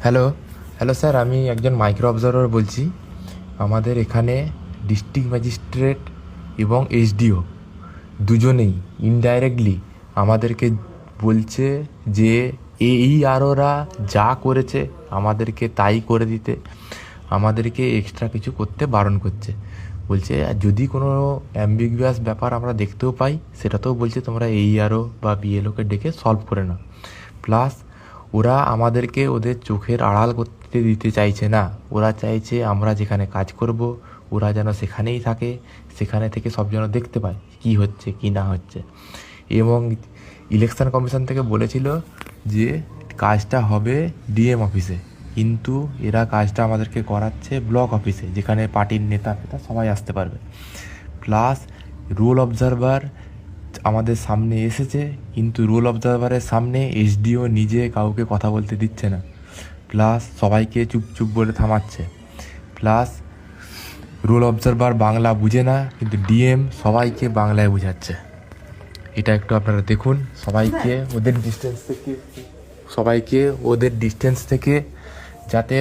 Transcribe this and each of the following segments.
Hello hello sir, আমি একজন micro observer বলছি। আমাদের এখানে ডিস্ট্রিক্ট ম্যাজিস্ট্রেট এবং এসডিও দুজনেই ইনডাইরেক্টলি আমাদেরকে বলছে যে এই আরওরা যা করেছে আমাদেরকে তাই করে দিতে, আমাদেরকে এক্সট্রা কিছু করতে বারণ করছে। বলছে যদি কোনো অ্যাম্বিগুয়াস ব্যাপার আমরা দেখতেও পাই সেটাতেও বলছে তোমরা AERO বা BLOকে ডেকে সলভ করে নাও। প্লাস ওরা আমাদেরকে ওদের চোখের আড়াল করতে দিতে চাইছে না। ওরা চাইছে আমরা যেখানে কাজ করব ওরা যেন সেখানেই থাকে, সেখানে থেকে সব যেন দেখতে পায় কী হচ্ছে কী না হচ্ছে। এবং ইলেকশন কমিশন থেকে বলেছিল যে কাজটা হবে ডিএম অফিসে, কিন্তু এরা কাজটা আমাদেরকে করাচ্ছে ব্লক অফিসে, যেখানে পার্টির নেতা ফেতা সবাই আসতে পারবে। প্লাস রুল অবজারভার আমাদের সামনে এসেছে, কিন্তু রুল অবজারভারের সামনে এসডিও নিজে কাউকে কথা বলতে দিচ্ছে না। প্লাস সবাইকে চুপ চুপ বলে থামাচ্ছে। প্লাস রুল অবজারভার বাংলা বুঝে না, কিন্তু ডিএম সবাইকে বাংলায় বোঝাচ্ছে। এটা একটু আপনারা দেখুন। সবাইকে ওদের ডিস্টেন্স থেকে যাতে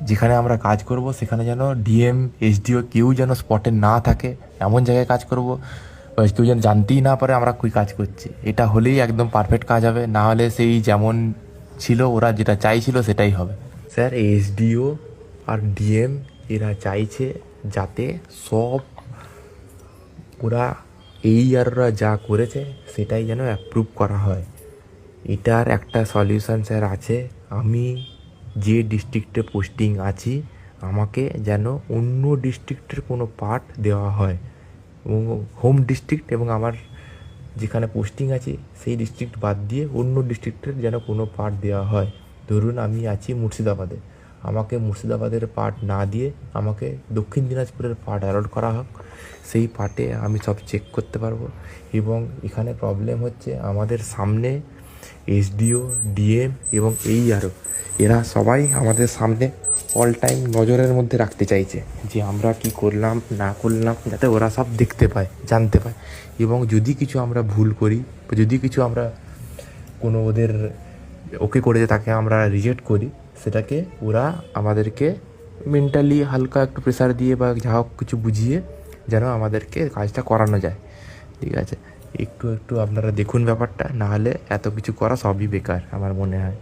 যেখানে আমরা কাজ করব সেখানে যেন ডিএম এসডিও কেউ যেন স্পটে না থাকে, এমন জায়গায় কাজ করব কেউ যেন জানতেই না পারে আমরা কী কাজ করছি। এটা হলেই একদম পারফেক্ট কাজ হবে, না হলে সেই যেমন ছিল ওরা যেটা চাইছিল সেটাই হবে। স্যার, এসডিও আর ডিএম এরা চাইছে যাতে সব ওরা ওরা যা করেছে সেটাই যেন অ্যাপ্রুভ করা হয়। এটার একটা সলিউশন স্যার আছে। আমি যে ডিস্ট্রিক্টে পোস্টিং আছি আমাকে যেন অন্য ডিস্ট্রিক্টের কোনো পার্ট দেওয়া হয়, এবং হোম ডিস্ট্রিক্ট এবং আমার যেখানে পোস্টিং আছে সেই ডিস্ট্রিক্ট বাদ দিয়ে অন্য ডিস্ট্রিক্টের যেন কোনো পার্ট দেওয়া হয়। ধরুন আমি আছি মুর্শিদাবাদে, আমাকে মুর্শিদাবাদের পার্ট না দিয়ে আমাকে দক্ষিণ দিনাজপুরের পার্ট অ্যালট করা হোক। সেই পার্টে আমি সব চেক করতে পারবো। এবং এখানে প্রবলেম হচ্ছে আমাদের সামনে এসডিও, ডিএম এবং AERO এরা সবাই আমাদের সামনে অল টাইম নজরের মধ্যে রাখতে চাইছে যে আমরা কি করলাম না করলাম, যাতে ওরা সব দেখতে পায়, জানতে পায়। এবং যদি কিছু আমরা ভুল করি, যদি কিছু আমরা কোনো ওদের ওকে করে তাকে আমরা রিজেক্ট করি, সেটাকে ওরা আমাদেরকে মেন্টালি হালকা একটু প্রেশার দিয়ে বা যা হোক কিছু বুঝিয়ে যেন আমাদেরকে কাজটা করানো যায়। ঠিক আছে, একটু একটু আপনারা দেখুন ব্যাপারটা, নাহলে এত কিছু করা সবই বেকার আমার মনে হয়।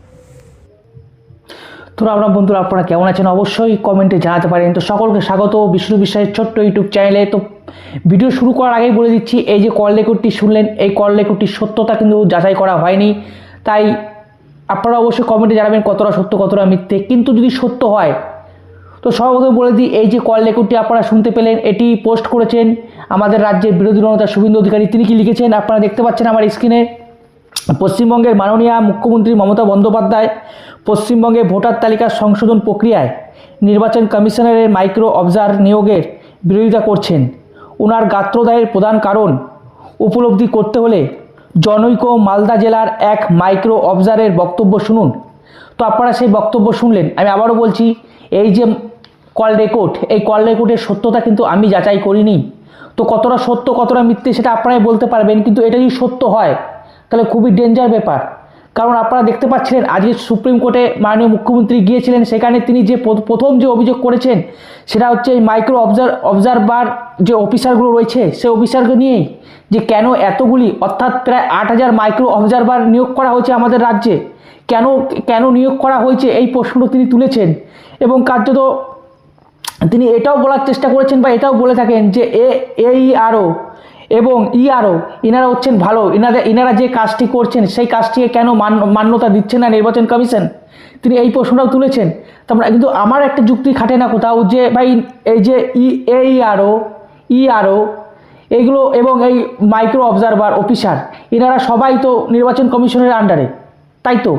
তো আমরা বন্ধুরা, আপনারা কেমন আছেন অবশ্যই কমেন্টে জানাতে পারেন। তো সকলকে স্বাগত বিষ্ণু বিশ্বাসের ছোট্ট ইউটিউব চ্যানেলে। তো ভিডিও শুরু করার আগেই বলে দিচ্ছি, এই যে কল রেকর্ডটি শুনলেন, এই কল রেকর্ডটির সত্যতা কিন্তু যাচাই করা হয়নি। তাই আপনারা অবশ্যই কমেন্টে জানাবেন কতটা সত্য কতটা মিথ্যে। কিন্তু যদি সত্য হয় তো সর্বপ্রথম বলে দিই, এই যে কল রেকর্ডটি আপনারা শুনতে পেলেন, এটি পোস্ট করেছেন আমাদের রাজ্যের বিরোধী দলনেতা শুভেন্দু অধিকারী। তিনি কি লিখেছেন আপনারা দেখতে পাচ্ছেন আমার স্ক্রিনে। পশ্চিমবঙ্গের মাননীয় মুখ্যমন্ত্রী মমতা বন্দ্যোপাধ্যায় পশ্চিমবঙ্গে ভোটার তালিকার সংশোধন প্রক্রিয়ায় নির্বাচন কমিশনারের মাইক্রো অবজারভার নিয়োগের বিরোধিতা করছেন। ওনার গাত্রদাহের প্রধান কারণ উপলব্ধি করতে হলে জনৈক মালদা জেলার এক মাইক্রো অবজারভারের বক্তব্য শুনুন। তো আপনারা সেই বক্তব্য শুনলেন। আমি আবারও বলছি, এই যে কল রেকর্ড, এই কল রেকর্ডের সত্যতা কিন্তু আমি যাচাই করিনি। তো কতটা সত্য কতটা মিথ্যে সেটা আপনারাই বলতে পারবেন। কিন্তু এটা যদি সত্য হয় তাহলে খুবই ডেঞ্জার ব্যাপার। কারণ আপনারা দেখতে পাচ্ছিলেন আজকে সুপ্রিম কোর্টে মাননীয় মুখ্যমন্ত্রী গিয়েছিলেন, সেখানে তিনি যে প্রথম যে অভিযোগ করেছেন সেটা হচ্ছে এই মাইক্রো অবজারভার যে অফিসারগুলো রয়েছে সেই অফিসারকে নিয়েই, যে কেন এতগুলি অর্থাৎ প্রায় 8,000 মাইক্রো অবজারভার নিয়োগ করা হয়েছে আমাদের রাজ্যে, কেন কেন নিয়োগ করা হয়েছে এই প্রশ্নটা তিনি তুলেছেন। এবং কার্যত তিনি এটাও বলার চেষ্টা করেছেন বা এটাও বলে থাকেন যে AERO এবং ERO ইনারা হচ্ছেন ভালো, ইনারা যে কাজটি করছেন সেই কাজটিকে কেন মান্যতা দিচ্ছে না নির্বাচন কমিশন, তিনি এই প্রশ্নটাও তুলেছেন। তারপরে কিন্তু আমার একটা যুক্তি খাটে না কোথাও, যে ভাই এই যে AERO ERO এইগুলো এবং এই মাইক্রো অবজারভার অফিসার ইনারা সবাই তো নির্বাচন কমিশনের আন্ডারে, তাই তো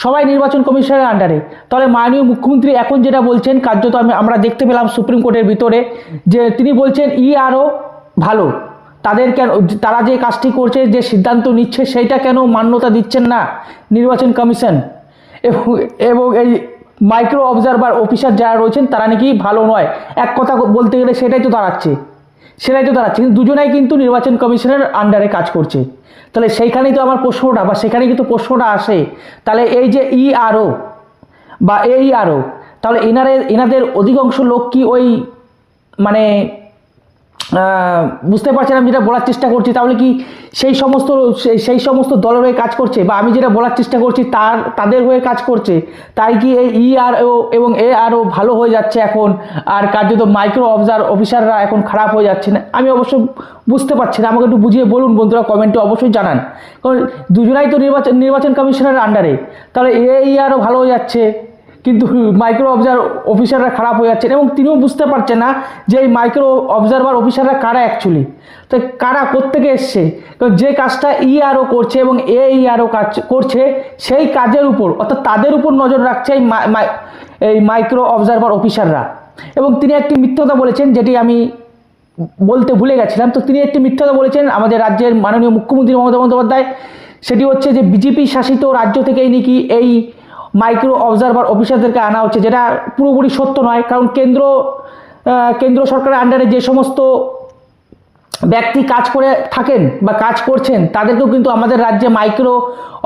সবাই নির্বাচন কমিশনের আন্ডারে। তাহলে মাননীয় মুখ্যমন্ত্রী এখন যেটা বলছেন, কার্যত আমরা দেখতে পেলাম সুপ্রিম কোর্টের ভিতরে যে তিনি বলছেন ERO ভালো, তাদের কেন, তারা যে কাজটি করছে যে সিদ্ধান্ত নিচ্ছে সেইটা কেন মান্যতা দিচ্ছেন না নির্বাচন কমিশন, এবং এই মাইক্রো অবজারভার অফিসার যারা রয়েছেন তারা নাকি ভালো নয়। এক কথা বলতে গেলে সেটাই তো দাঁড়াচ্ছে। কিন্তু দুজনাই কিন্তু নির্বাচন কমিশনের আন্ডারে কাজ করছে। তাহলে সেইখানেই তো আমার প্রশ্নটা বা সেখানে কিন্তু প্রশ্নটা আসে, তাহলে এই যে ERO বা AERO, তাহলে এনাদের অধিকাংশ লোক কি ওই মানে বুঝতে পারছেন আমি যেটা বলার চেষ্টা করছি, তাহলে কি সেই সমস্ত দলের হয়ে কাজ করছে, বা আমি যেটা বলার চেষ্টা করছি তাদের হয়ে কাজ করছে, তাই কি এই ERO এবং ARO ভালো হয়ে যাচ্ছে এখন, আর কার্যত মাইক্রো অফিসাররা এখন খারাপ হয়ে যাচ্ছে না? আমি অবশ্য বুঝতে পারছি না, আমাকে একটু বুঝিয়ে বলুন বন্ধুরা, কমেন্টে অবশ্যই জানান। কারণ দুজনাই তো নির্বাচন কমিশনের আন্ডারে, তাহলে AERO ভালো হয়ে যাচ্ছে কিন্তু মাইক্রো অফিসাররা খারাপ হয়ে যাচ্ছেন, এবং তিনিও বুঝতে পারছেন না যে এই মাইক্রো অবজারভার অফিসাররা কারা অ্যাকচুয়ালি, তো কারা কোত্থেকে এসছে। কারণ যে কাজটা ERO করছে এবং AERO কাজ করছে সেই কাজের উপর, অর্থাৎ তাদের উপর নজর রাখছে এই মাইক্রো অবজারভার অফিসাররা। এবং তিনি একটি মিথ্যা কথা বলেছেন, যেটি আমি বলতে ভুলে গেছিলাম। তো তিনি একটি মিথ্যা কথা বলেছেন আমাদের রাজ্যের মাননীয় মুখ্যমন্ত্রী মমতা বন্দ্যোপাধ্যায়, সেটি হচ্ছে যে বিজেপি শাসিত রাজ্য থেকেই নাকি এই মাইক্রো অবজারভার অফিসারদেরকে আনা হচ্ছে, যেটা পুরোপুরি সত্য নয়। কারণ কেন্দ্র সরকারের আন্ডারে যে সমস্ত ব্যক্তি কাজ করে থাকেন বা কাজ করছেন তাদেরকেও কিন্তু আমাদের রাজ্যে মাইক্রো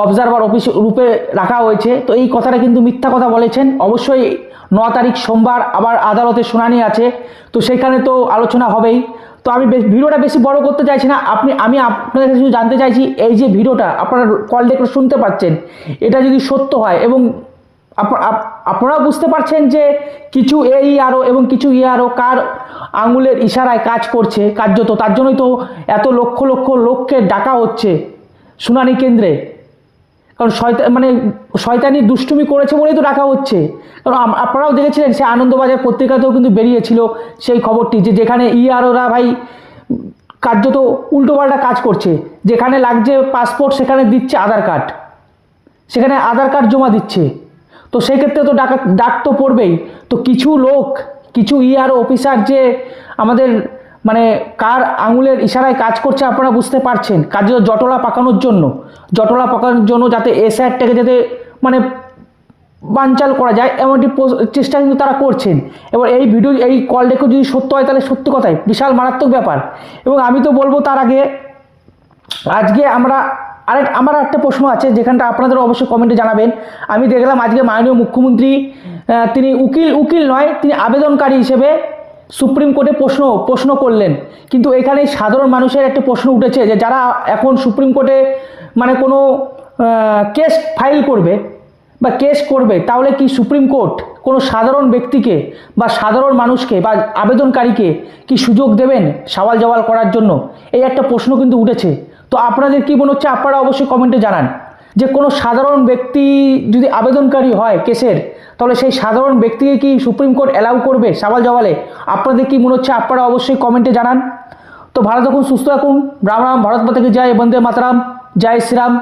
অবজারভার অফিস রূপে রাখা হয়েছে। তো এই কথাটা কিন্তু মিথ্যা কথা বলেছেন। অবশ্যই 9 তারিখ সোমবার আবার আদালতে শুনানি আছে, তো সেখানে তো আলোচনা হবেই। তো আমি ভিডিওটা বেশি বড় করতে চাইছি না, আমি আপনাদের কাছে জানতে চাইছি, এই যে ভিডিওটা আপনারা কল রেকর্ড শুনতে পাচ্ছেন, এটা যদি সত্য হয় এবং আপনারা বুঝতে পারছেন যে কিছু AERO এবং কিছু ERO কার আঙুলের ইশারায় কাজ করছে কার্যত, তার জন্যই তো এত লক্ষ লক্ষ লোককে ডাকা হচ্ছে শুনানি কেন্দ্রে। কারণ শয়তানি দুষ্টুমি করেছে বলেই তো ডাকা হচ্ছে। কারণ আপনারাও দেখেছিলেন, সে আনন্দবাজার পত্রিকাতেও কিন্তু বেরিয়েছিল সেই খবরটি, যে যেখানে EROরা ভাই কার্যত উল্টোপাল্টা কাজ করছে, যেখানে লাগছে পাসপোর্ট সেখানে দিচ্ছে আধার কার্ড, সেখানে আধার কার্ড জমা দিচ্ছে। তো সেই ক্ষেত্রে তো ডাক তো পড়বেই। তো কিছু ERO অফিসার যে আমাদের মানে কার আঙুলের ইশারায় কাজ করছে আপনারা বুঝতে পারছেন, কার্যত জটলা পাকানোর জন্য যাতে SRটাকে যাতে মানে বানচাল করা যায় এমনটি চেষ্টা কিন্তু তারা করছেন। এবার এই কল রেকর্ড যদি সত্য হয় তাহলে সত্যি কথাই বিশাল মারাত্মক ব্যাপার। এবং আমি তো বলবো তার আগে আজকে আমার একটা প্রশ্ন আছে, যেখানটা আপনাদের অবশ্যই কমেন্টে জানাবেন। আমি দেখলাম আজকে মাননীয় মুখ্যমন্ত্রী তিনি উকিল নয়, তিনি আবেদনকারী হিসেবে সুপ্রিম কোর্টে প্রশ্ন করলেন। কিন্তু এখানে সাধারণ মানুষের একটা প্রশ্ন উঠেছে, যে যারা এখন সুপ্রিম কোর্টে মানে কোনো কেস ফাইল করবে বা কেস করবে, তাহলে কি সুপ্রিম কোর্ট কোনো সাধারণ ব্যক্তিকে বা সাধারণ মানুষকে বা আবেদনকারীকে কি সুযোগ দেবেন সওয়াল জওয়াল করার জন্য? এই একটা প্রশ্ন কিন্তু উঠেছে। তো আপনাদের কি মনে হচ্ছে আপনারা অবশ্যই কমেন্টে জানান, যে কোনো সাধারণ ব্যক্তি যদি আবেদনকারী হয় কেসের, তাহলে সেই সাধারণ ব্যক্তিকে কি সুপ্রিম কোর্ট অ্যালাউ করবে সওয়াল জওয়ালে? আপনাদের কি মনে হচ্ছে আপনারা অবশ্যই কমেন্টে জানান। তো ভালো থাকুন, সুস্থ থাকুন, রাম রাম, ভারত মাতা কি জয়, বন্দে মাতরম, জয় শ্রীরাম।